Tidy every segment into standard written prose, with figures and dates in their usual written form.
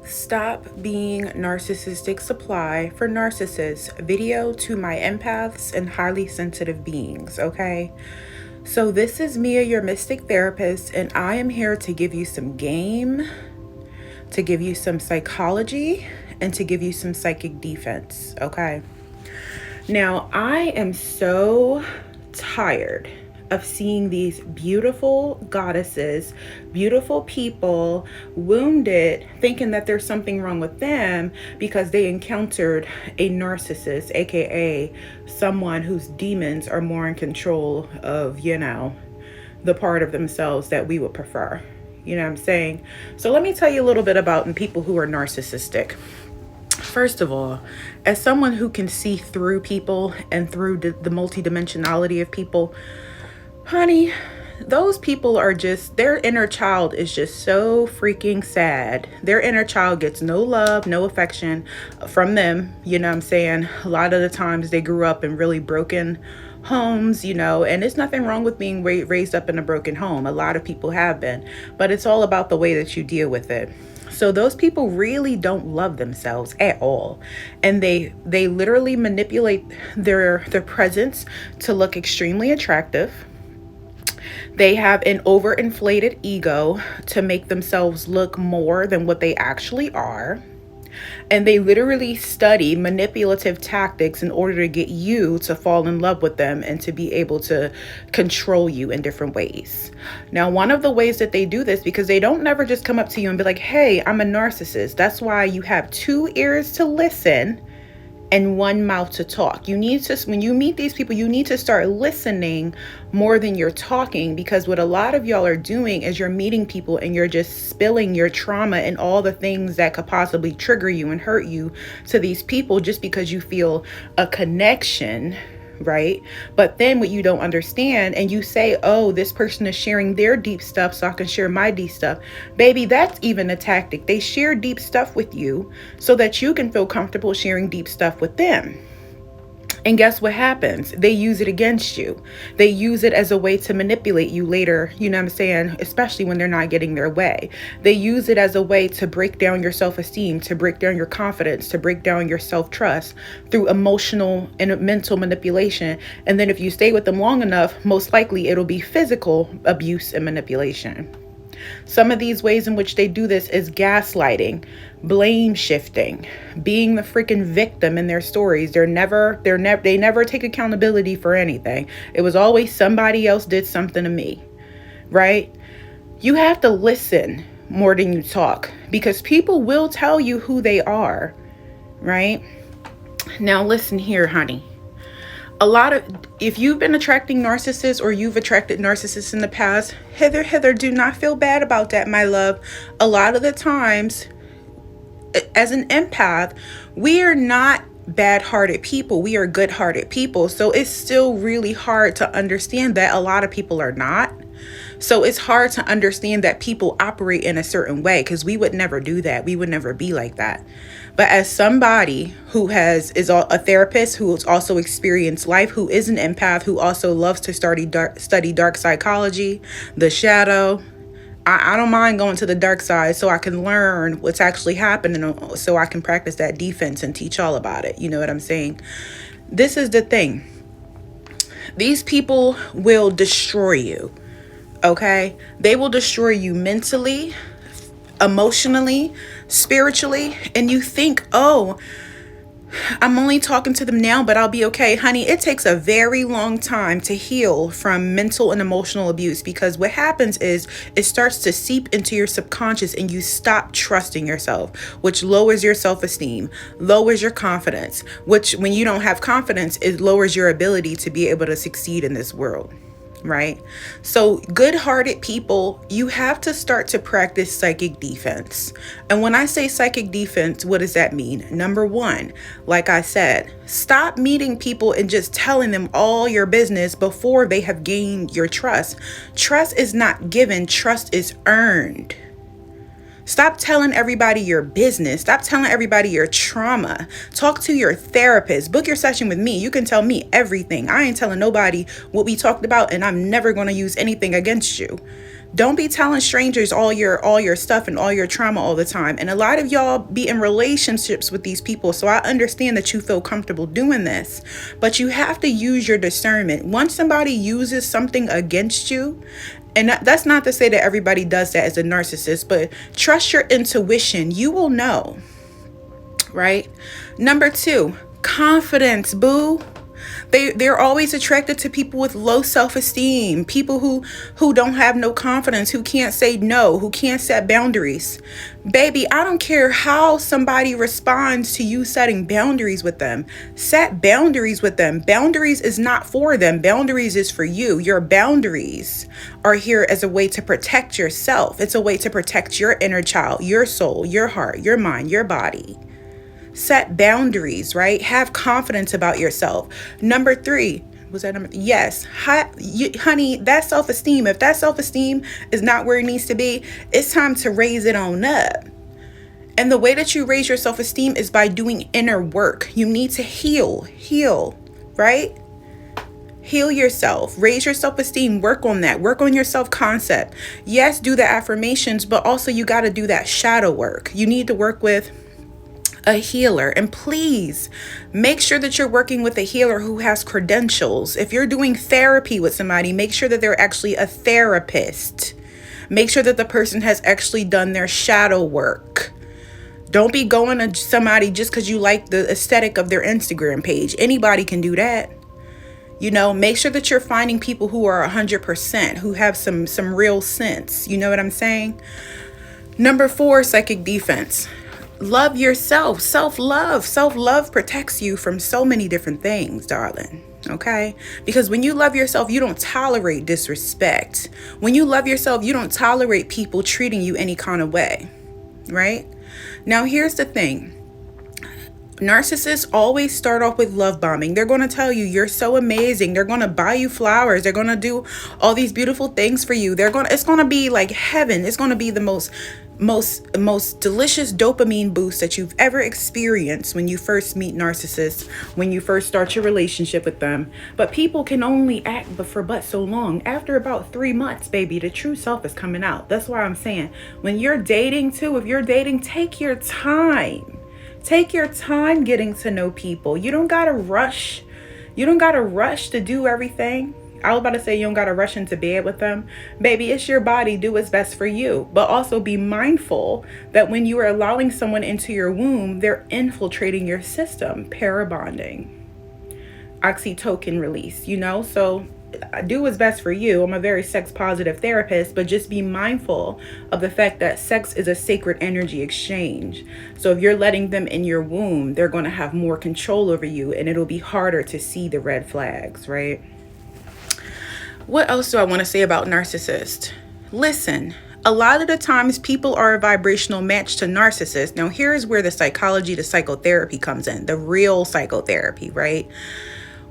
Stop being narcissistic supply for narcissists. Video to my empaths and highly sensitive beings, okay? So this is Mia, your mystic therapist, and I am here to give you some game, to give you some psychology, and to give you some psychic defense, okay? Now, I am so tired of seeing these beautiful goddesses, beautiful people, wounded, thinking that there's something wrong with them because they encountered a narcissist, aka someone whose demons are more in control of, the part of themselves that we would prefer. You know what I'm saying? So let me tell you a little bit about people who are narcissistic. First of all, as someone who can see through people and through the multidimensionality of people, honey, those people are just, their inner child is just so freaking sad. Their inner child gets no love, no affection from them. You know what I'm saying? A lot of the times they grew up in really broken homes, and there's nothing wrong with being raised up in a broken home. A lot of people have been, but it's all about the way that you deal with it. So those people really don't love themselves at all. And they literally manipulate their presence to look extremely attractive. They have an overinflated ego to make themselves look more than what they actually are. And they literally study manipulative tactics in order to get you to fall in love with them and to be able to control you in different ways. Now, one of the ways that they do this, because they don't never just come up to you and be like, hey, I'm a narcissist. That's why you have 2 ears to listen and 1 mouth to talk. You need to, when you meet these people, you need to start listening more than you're talking, because what a lot of y'all are doing is you're meeting people and you're just spilling your trauma and all the things that could possibly trigger you and hurt you to these people just because you feel a connection, right? But then what you don't understand, and you say, oh, this person is sharing their deep stuff so I can share my deep stuff. Baby, that's even a tactic. They share deep stuff with you so that you can feel comfortable sharing deep stuff with them. And guess what happens? They use it against you. They use it as a way to manipulate you later, you know what I'm saying? Especially when they're not getting their way. They use it as a way to break down your self-esteem, to break down your confidence, to break down your self-trust through emotional and mental manipulation. And then if you stay with them long enough, most likely it'll be physical abuse and manipulation. Some of these ways in which they do this is gaslighting, blame shifting, being the freaking victim in their stories. They never take accountability for anything. It was always somebody else did something to me, right? You have to listen more than you talk, because people will tell you who they are, right? Now listen here, honey. If you've been attracting narcissists or you've attracted narcissists in the past, hither, do not feel bad about that, my love. A lot of the times, as an empath, we are not bad-hearted people. We are good-hearted people. So it's still really hard to understand that a lot of people are not. So it's hard to understand that people operate in a certain way, because we would never do that. We would never be like that. But as somebody who is a therapist, who has also experienced life, who is an empath, who also loves to study dark psychology, the shadow, I don't mind going to the dark side so I can learn what's actually happening, so I can practice that defense and teach all about it. You know what I'm saying? This is the thing. These people will destroy you. Okay? They will destroy you mentally, emotionally, spiritually, and you think, oh, I'm only talking to them now, but I'll be okay. Honey, it takes a very long time to heal from mental and emotional abuse, because what happens is it starts to seep into your subconscious and you stop trusting yourself, which lowers your self-esteem, lowers your confidence, which when you don't have confidence, it lowers your ability to be able to succeed in this world. Right? So good-hearted people, you have to start to practice psychic defense. And when I say psychic defense, what does that mean? Number 1, like I said, stop meeting people and just telling them all your business before they have gained your trust. Trust is not given, trust is earned. Stop telling everybody your business. Stop telling everybody your trauma. Talk to your therapist. Book your session with me. You can tell me everything. I ain't telling nobody what we talked about, and I'm never going to use anything against you. Don't be telling strangers all your stuff and all your trauma all the time. And a lot of y'all be in relationships with these people, so I understand that you feel comfortable doing this, but you have to use your discernment. Once somebody uses something against you, and that's not to say that everybody does that as a narcissist, but trust your intuition. You will know, right? Number 2, confidence, boo. They're always attracted to people with low self-esteem, people who don't have no confidence, who can't say no, who can't set boundaries. Baby, I don't care how somebody responds to you setting boundaries with them. Set boundaries with them. Boundaries is not for them. Boundaries is for you. Your boundaries are here as a way to protect yourself. It's a way to protect your inner child, your soul, your heart, your mind, your body. Set boundaries, right? Have confidence about yourself. Number 3, was that number? Yes. Honey, that self-esteem, if that self-esteem is not where it needs to be, it's time to raise it on up. And the way that you raise your self-esteem is by doing inner work. You need to heal, right? Heal yourself, raise your self-esteem, work on that, work on your self-concept. Yes, do the affirmations, but also you got to do that shadow work. You need to work with a healer. And please make sure that you're working with a healer who has credentials. If you're doing therapy with somebody, make sure that they're actually a therapist. Make sure that the person has actually done their shadow work. Don't be going to somebody just because you like the aesthetic of their Instagram page. Anybody can do that. Make sure that you're finding people who are 100%, who have some real sense. You know what I'm saying? Number 4, psychic defense. Love yourself. Self-love. Self-love protects you from so many different things, darling. Okay? Because when you love yourself, you don't tolerate disrespect. When you love yourself, you don't tolerate people treating you any kind of way. Right? Now, here's the thing. Narcissists always start off with love bombing. They're going to tell you you're so amazing. They're going to buy you flowers. They're going to do all these beautiful things for you. It's going to be like heaven. It's going to be the most delicious dopamine boost that you've ever experienced when you first meet narcissists, when you first start your relationship with them. But people can only act for so long. After about 3 months, baby, the true self is coming out. That's why I'm saying, when you're dating too, if you're dating, take your time. Take your time getting to know people. You don't gotta rush. You don't gotta rush to do everything. I was about to say you don't gotta rush into bed with them. Baby, it's your body. Do what's best for you. But also be mindful that when you are allowing someone into your womb, they're infiltrating your system. Parabonding. Oxytocin release, So do what's best for you. I'm a very sex positive therapist, but just be mindful of the fact that sex is a sacred energy exchange. So if you're letting them in your womb, they're going to have more control over you, and it'll be harder to see the red flags, right? What else do I want to say about narcissists? Listen, a lot of the times people are a vibrational match to narcissists. Now, here's where the psychology to psychotherapy comes in, the real psychotherapy, right?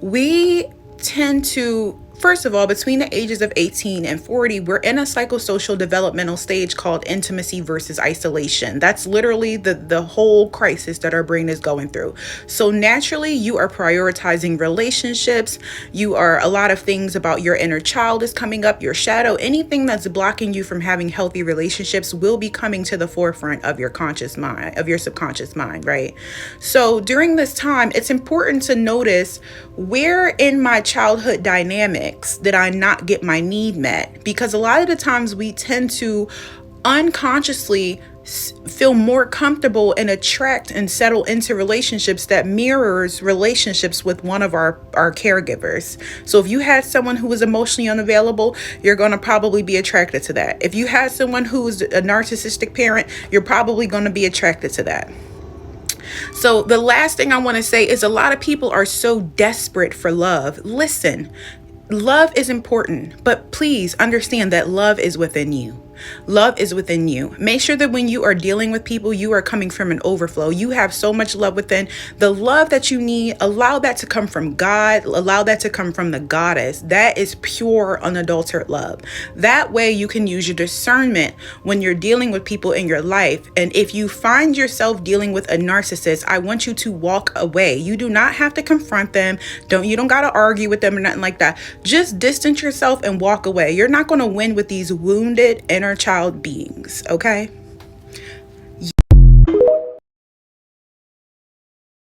We tend to, first of all, between the ages of 18 and 40, we're in a psychosocial developmental stage called intimacy versus isolation. That's literally the whole crisis that our brain is going through. So naturally, you are prioritizing relationships. A lot of things about your inner child is coming up, your shadow. Anything that's blocking you from having healthy relationships will be coming to the forefront of your conscious mind, of your subconscious mind, right? So during this time, it's important to notice, where in my childhood dynamics did I not get my need met? Because a lot of the times we tend to unconsciously feel more comfortable and attract and settle into relationships that mirrors relationships with one of our caregivers. So if you had someone who was emotionally unavailable, you're going to probably be attracted to that. If you had someone who was a narcissistic parent, you're probably going to be attracted to that. So the last thing I want to say is, a lot of people are so desperate for love. Listen, love is important, but please understand that love is within you. Love is within you. Make sure that when you are dealing with people, you are coming from an overflow. You have so much love within. The love that you need, allow that to come from God. Allow that to come from the goddess. That is pure, unadulterated love. That way you can use your discernment when you're dealing with people in your life. And if you find yourself dealing with a narcissist, I want you to walk away. You do not have to confront them. You don't got to argue with them or nothing like that. Just distance yourself and walk away. You're not going to win with these wounded inner child beings, okay?